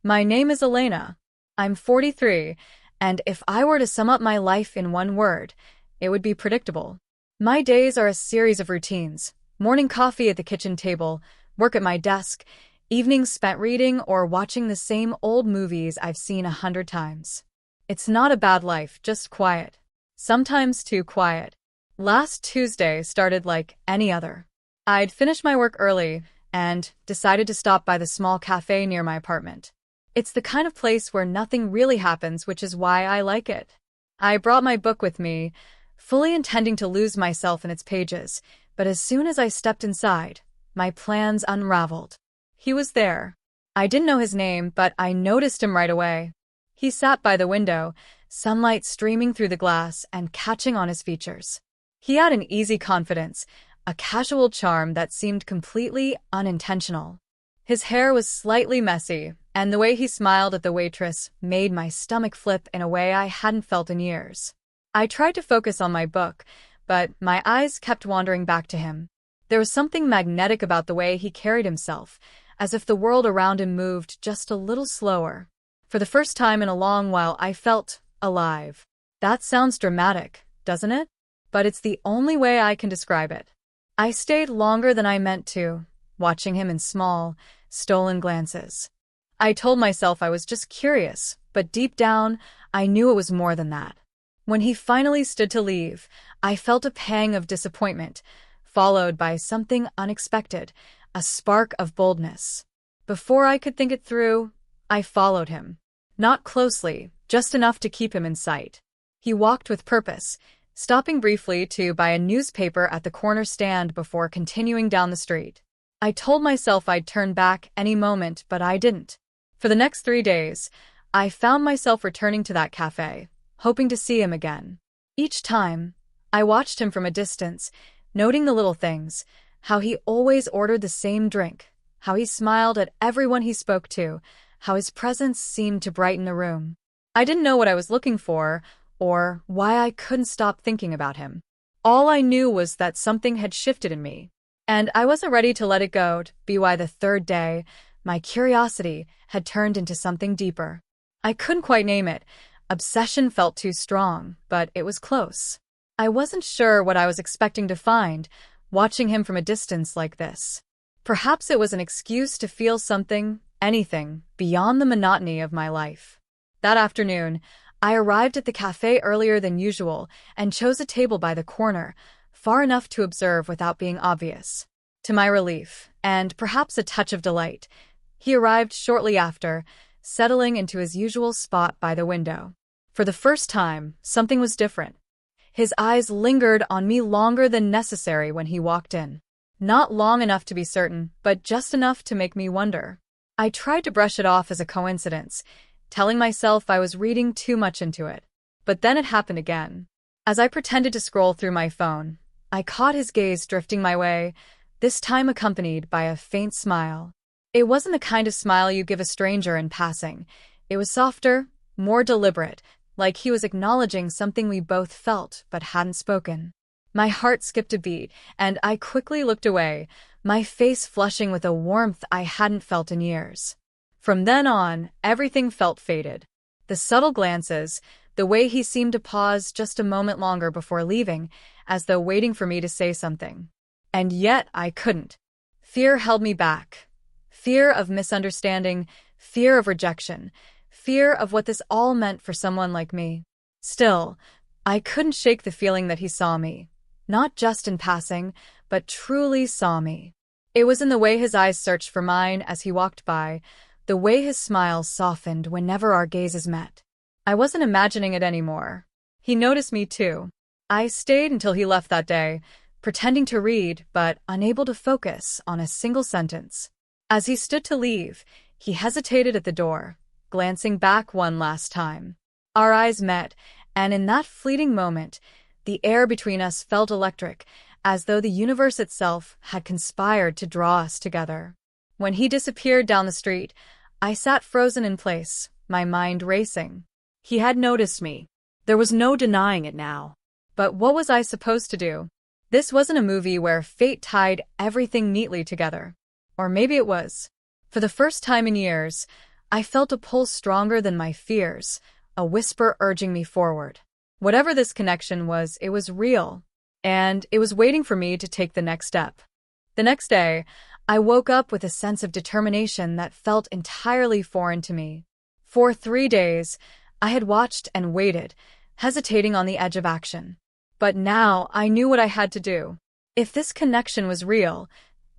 My name is Elena. I'm 43, and if I were to sum up my life in one word, it would be predictable. My days are a series of routines: morning coffee at the kitchen table, work at my desk, evenings spent reading or watching the same old movies I've seen 100 times. It's not a bad life, just quiet. Sometimes too quiet. Last Tuesday started like any other. I'd finished my work early and decided to stop by the small cafe near my apartment. It's the kind of place where nothing really happens, which is why I like it. I brought my book with me, fully intending to lose myself in its pages, but as soon as I stepped inside, my plans unraveled. He was there. I didn't know his name, but I noticed him right away. He sat by the window, sunlight streaming through the glass and catching on his features. He had an easy confidence, a casual charm that seemed completely unintentional. His hair was slightly messy, and the way he smiled at the waitress made my stomach flip in a way I hadn't felt in years. I tried to focus on my book, but my eyes kept wandering back to him. There was something magnetic about the way he carried himself, as if the world around him moved just a little slower. For the first time in a long while, I felt alive. That sounds dramatic, doesn't it? But it's the only way I can describe it. I stayed longer than I meant to, watching him in small, stolen glances. I told myself I was just curious, but deep down, I knew it was more than that. When he finally stood to leave, I felt a pang of disappointment, followed by something unexpected, a spark of boldness. Before I could think it through, I followed him. Not closely, just enough to keep him in sight. He walked with purpose, stopping briefly to buy a newspaper at the corner stand before continuing down the street. I told myself I'd turn back any moment, but I didn't. For the next 3 days, I found myself returning to that cafe, hoping to see him again. Each time, I watched him from a distance, noting the little things, how he always ordered the same drink, how he smiled at everyone he spoke to, how his presence seemed to brighten the room. I didn't know what I was looking for, or why I couldn't stop thinking about him. All I knew was that something had shifted in me, and I wasn't ready to let it go. By the third day, my curiosity had turned into something deeper. I couldn't quite name it. Obsession felt too strong, but it was close. I wasn't sure what I was expecting to find, watching him from a distance like this. Perhaps it was an excuse to feel something, anything, beyond the monotony of my life. That afternoon, I arrived at the cafe earlier than usual and chose a table by the corner, far enough to observe without being obvious. To my relief, and perhaps a touch of delight, he arrived shortly after, settling into his usual spot by the window. For the first time, something was different. His eyes lingered on me longer than necessary when he walked in. Not long enough to be certain, but just enough to make me wonder. I tried to brush it off as a coincidence, telling myself I was reading too much into it. But then it happened again. As I pretended to scroll through my phone, I caught his gaze drifting my way, this time accompanied by a faint smile. It wasn't the kind of smile you give a stranger in passing. It was softer, more deliberate, like he was acknowledging something we both felt but hadn't spoken. My heart skipped a beat, and I quickly looked away, my face flushing with a warmth I hadn't felt in years. From then on, everything felt faded. The subtle glances, the way he seemed to pause just a moment longer before leaving, as though waiting for me to say something. And yet I couldn't. Fear held me back. Fear of misunderstanding, fear of rejection, fear of what this all meant for someone like me. Still, I couldn't shake the feeling that he saw me. Not just in passing, but truly saw me. It was in the way his eyes searched for mine as he walked by, the way his smile softened whenever our gazes met. I wasn't imagining it anymore. He noticed me too. I stayed until he left that day, pretending to read but unable to focus on a single sentence. As he stood to leave, he hesitated at the door, glancing back one last time. Our eyes met, and in that fleeting moment, the air between us felt electric, as though the universe itself had conspired to draw us together. When he disappeared down the street, I sat frozen in place, my mind racing. He had noticed me. There was no denying it now. But what was I supposed to do? This wasn't a movie where fate tied everything neatly together. Or maybe it was. For the first time in years, I felt a pull stronger than my fears, a whisper urging me forward. Whatever this connection was, it was real, and it was waiting for me to take the next step. The next day, I woke up with a sense of determination that felt entirely foreign to me. For 3 days, I had watched and waited, hesitating on the edge of action. But now I knew what I had to do. If this connection was real,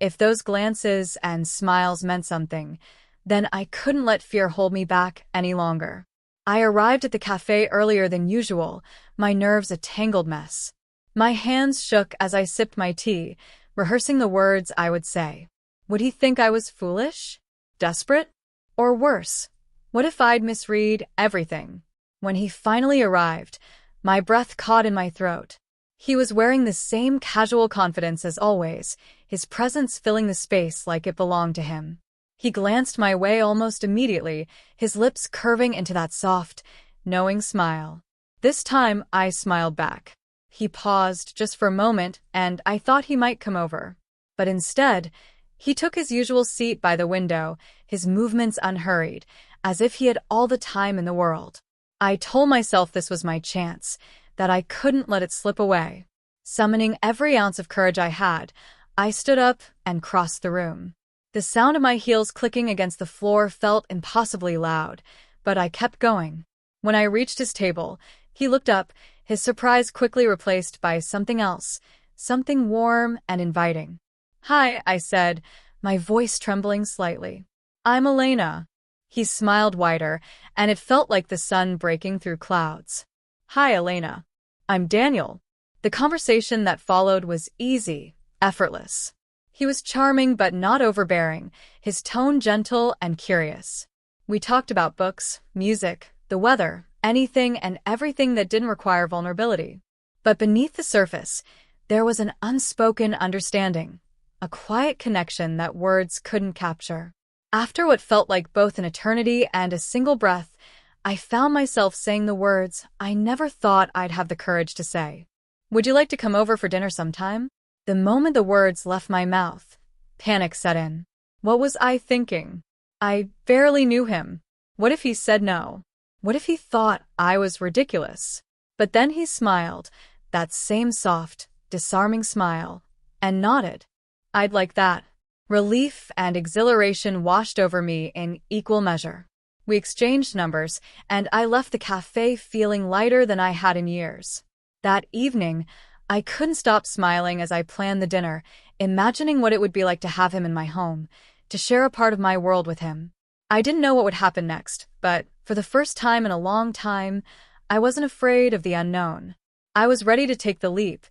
if those glances and smiles meant something, then I couldn't let fear hold me back any longer. I arrived at the cafe earlier than usual, my nerves a tangled mess. My hands shook as I sipped my tea, rehearsing the words I would say. Would he think I was foolish? Desperate? Or worse, what if I'd misread everything? When he finally arrived, my breath caught in my throat. He was wearing the same casual confidence as always, his presence filling the space like it belonged to him. He glanced my way almost immediately, his lips curving into that soft, knowing smile. This time, I smiled back. He paused just for a moment, and I thought he might come over. But instead, he took his usual seat by the window, his movements unhurried, as if he had all the time in the world. I told myself this was my chance, that I couldn't let it slip away. Summoning every ounce of courage I had, I stood up and crossed the room. The sound of my heels clicking against the floor felt impossibly loud, but I kept going. When I reached his table, he looked up, his surprise quickly replaced by something else, something warm and inviting. "Hi," I said, my voice trembling slightly. "I'm Elena." He smiled wider, and it felt like the sun breaking through clouds. "Hi, Elena. I'm Daniel." The conversation that followed was easy, effortless. He was charming but not overbearing, his tone gentle and curious. We talked about books, music, the weather, anything and everything that didn't require vulnerability. But beneath the surface, there was an unspoken understanding, a quiet connection that words couldn't capture. After what felt like both an eternity and a single breath, I found myself saying the words I never thought I'd have the courage to say. "Would you like to come over for dinner sometime?" The moment the words left my mouth, panic set in. What was I thinking? I barely knew him. What if he said no? What if he thought I was ridiculous? But then he smiled, that same soft, disarming smile, and nodded. I'd like that. Relief and exhilaration washed over me in equal measure. We exchanged numbers, and I left the cafe feeling lighter than I had in years. That evening, I couldn't stop smiling as I planned the dinner, imagining what it would be like to have him in my home, to share a part of my world with him. I didn't know what would happen next, but for the first time in a long time, I wasn't afraid of the unknown. I was ready to take the leap,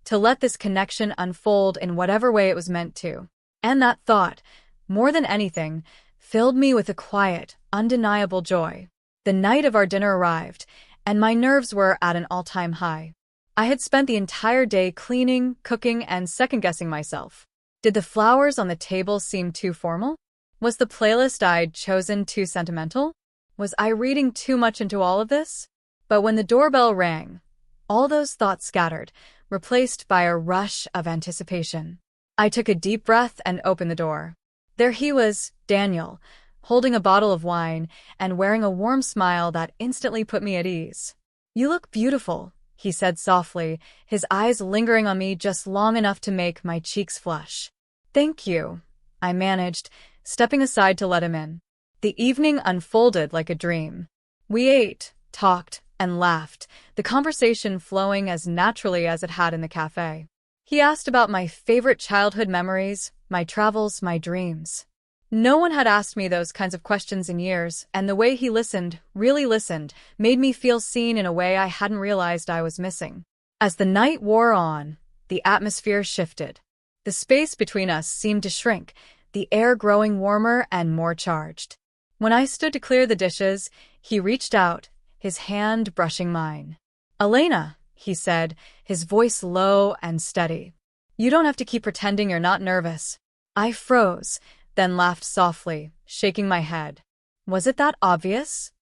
to let this connection unfold in whatever way it was meant to. And that thought, more than anything, filled me with a quiet, undeniable joy. The night of our dinner arrived, and my nerves were at an all-time high. I had spent the entire day cleaning, cooking, and second-guessing myself. Did the flowers on the table seem too formal? Was the playlist I'd chosen too sentimental? Was I reading too much into all of this? But when the doorbell rang, all those thoughts scattered, replaced by a rush of anticipation. I took a deep breath and opened the door. There he was, Daniel, holding a bottle of wine and wearing a warm smile that instantly put me at ease. "You look beautiful," he said softly, his eyes lingering on me just long enough to make my cheeks flush. "Thank you," I managed, stepping aside to let him in. The evening unfolded like a dream. We ate, talked, and laughed, the conversation flowing as naturally as it had in the cafe. He asked about my favorite childhood memories, my travels, my dreams. No one had asked me those kinds of questions in years, and the way he listened, really listened, made me feel seen in a way I hadn't realized I was missing. As the night wore on, the atmosphere shifted. The space between us seemed to shrink, the air growing warmer and more charged. When I stood to clear the dishes, he reached out, his hand brushing mine. "Elena," he said, his voice low and steady. "You don't have to keep pretending you're not nervous." I froze, then laughed softly, shaking my head. Was it that obvious?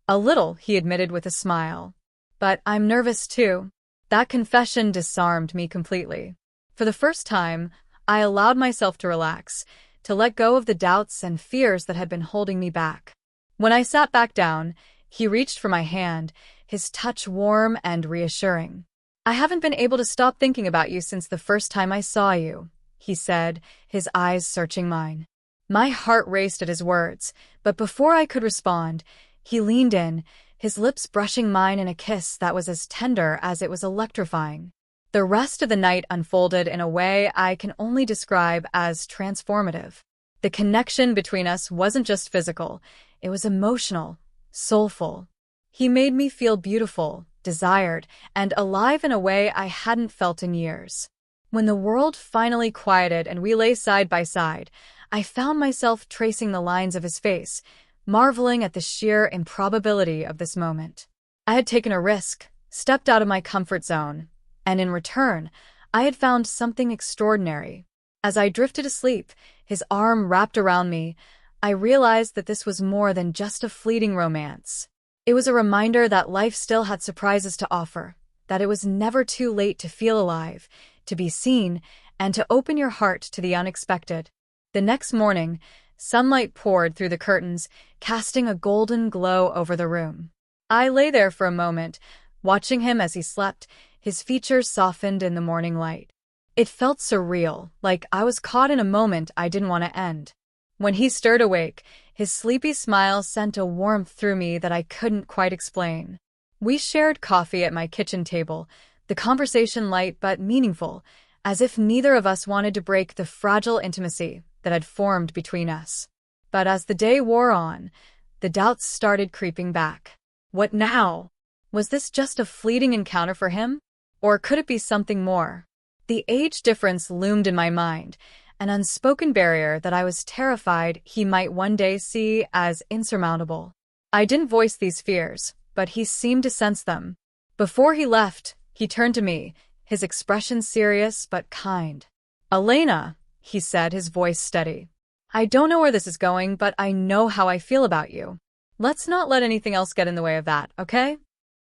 "A little," he admitted with a smile. "But I'm nervous too." That confession disarmed me completely. For the first time, I allowed myself to relax, to let go of the doubts and fears that had been holding me back. When I sat back down, he reached for my hand, his touch warm and reassuring. "I haven't been able to stop thinking about you since the first time I saw you," he said, his eyes searching mine. My heart raced at his words, but before I could respond, he leaned in, his lips brushing mine in a kiss that was as tender as it was electrifying. The rest of the night unfolded in a way I can only describe as transformative. The connection between us wasn't just physical, it was emotional, soulful. He made me feel beautiful, desired, and alive in a way I hadn't felt in years. When the world finally quieted and we lay side by side, I found myself tracing the lines of his face, marveling at the sheer improbability of this moment. I had taken a risk, stepped out of my comfort zone, and in return, I had found something extraordinary. As I drifted asleep, his arm wrapped around me, I realized that this was more than just a fleeting romance. It was a reminder that life still had surprises to offer, that it was never too late to feel alive, to be seen, and to open your heart to the unexpected. The next morning, sunlight poured through the curtains, casting a golden glow over the room. I lay there for a moment, watching him as he slept, his features softened in the morning light. It felt surreal, like I was caught in a moment I didn't want to end. When he stirred awake, his sleepy smile sent a warmth through me that I couldn't quite explain. We shared coffee at my kitchen table, the conversation light but meaningful, as if neither of us wanted to break the fragile intimacy that had formed between us. But as the day wore on, the doubts started creeping back. What now? Was this just a fleeting encounter for him? Or could it be something more? The age difference loomed in my mind, an unspoken barrier that I was terrified he might one day see as insurmountable. I didn't voice these fears, but he seemed to sense them. Before he left, he turned to me, his expression serious but kind. "Elena," he said, his voice steady. "I don't know where this is going, but I know how I feel about you. Let's not let anything else get in the way of that, okay?"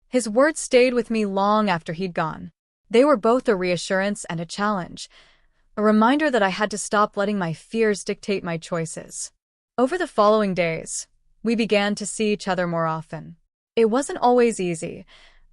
His words stayed with me long after he'd gone. They were both a reassurance and a challenge, a reminder that I had to stop letting my fears dictate my choices. Over the following days, we began to see each other more often. It wasn't always easy.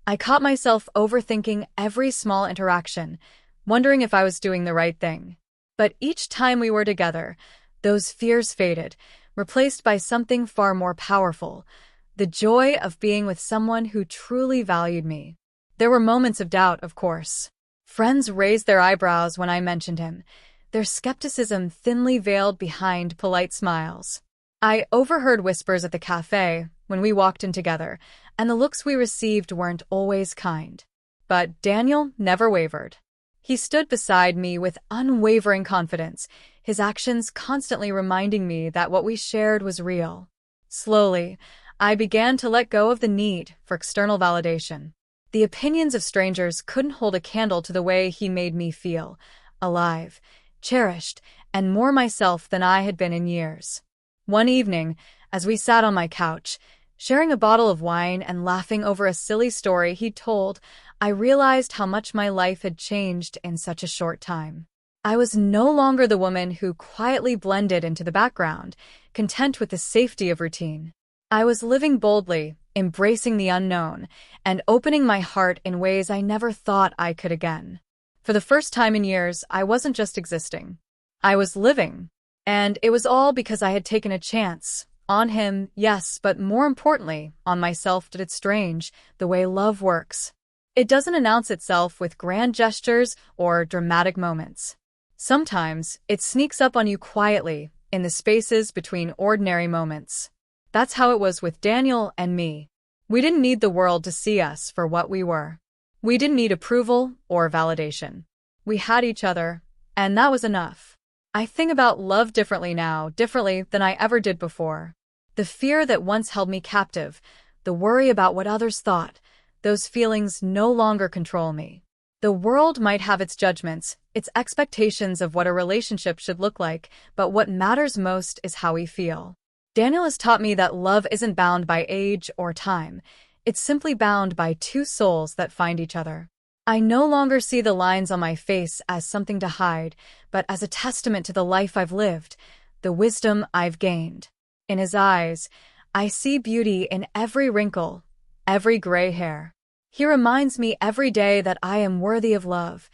I caught myself overthinking every small interaction, wondering if I was doing the right thing. But each time we were together, those fears faded, replaced by something far more powerful, the joy of being with someone who truly valued me. There were moments of doubt, of course. Friends raised their eyebrows when I mentioned him, their skepticism thinly veiled behind polite smiles. I overheard whispers at the cafe when we walked in together, and the looks we received weren't always kind. But Daniel never wavered. He stood beside me with unwavering confidence, his actions constantly reminding me that what we shared was real. Slowly, I began to let go of the need for external validation. The opinions of strangers couldn't hold a candle to the way he made me feel, alive, cherished, and more myself than I had been in years. One evening, as we sat on my couch, sharing a bottle of wine and laughing over a silly story he'd told, I realized how much my life had changed in such a short time. I was no longer the woman who quietly blended into the background, content with the safety of routine. I was living boldly, embracing the unknown, and opening my heart in ways I never thought I could again. For the first time in years, I wasn't just existing. I was living. And it was all because I had taken a chance. On him, yes, but more importantly, on myself. It's strange, the way love works. It doesn't announce itself with grand gestures or dramatic moments. Sometimes, it sneaks up on you quietly, in the spaces between ordinary moments. That's how it was with Daniel and me. We didn't need the world to see us for what we were. We didn't need approval or validation. We had each other, and that was enough. I think about love differently now, differently than I ever did before. The fear that once held me captive, the worry about what others thought, those feelings no longer control me. The world might have its judgments, its expectations of what a relationship should look like, but what matters most is how we feel. Daniel has taught me that love isn't bound by age or time. It's simply bound by two souls that find each other. I no longer see the lines on my face as something to hide, but as a testament to the life I've lived, the wisdom I've gained. In his eyes, I see beauty in every wrinkle, every gray hair. He reminds me every day that I am worthy of love,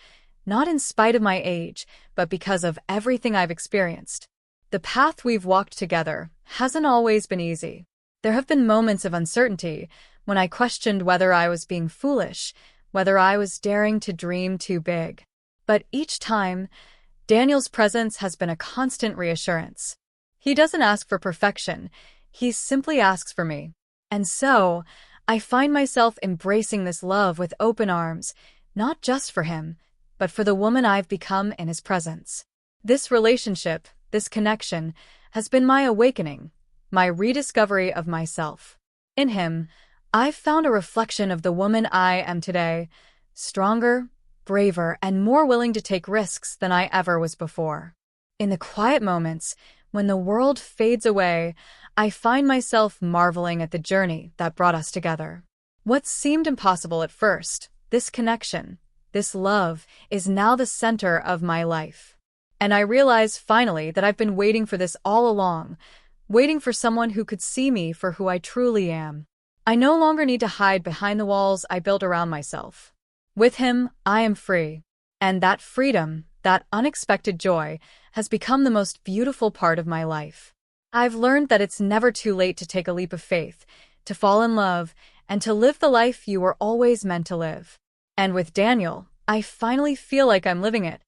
not in spite of my age, but because of everything I've experienced. The path we've walked together hasn't always been easy. There have been moments of uncertainty when I questioned whether I was being foolish, whether I was daring to dream too big. But each time, Daniel's presence has been a constant reassurance. He doesn't ask for perfection, he simply asks for me. And so, I find myself embracing this love with open arms, not just for him, but for the woman I've become in his presence. This relationship, this connection, has been my awakening, my rediscovery of myself. In him, I've found a reflection of the woman I am today, stronger, braver, and more willing to take risks than I ever was before. In the quiet moments, when the world fades away, I find myself marveling at the journey that brought us together. What seemed impossible at first, this connection, this love, is now the center of my life. And I realize finally that I've been waiting for this all along, waiting for someone who could see me for who I truly am. I no longer need to hide behind the walls I built around myself. With him, I am free. And that freedom, that unexpected joy, has become the most beautiful part of my life. I've learned that it's never too late to take a leap of faith, to fall in love, and to live the life you were always meant to live. And with Daniel, I finally feel like I'm living it.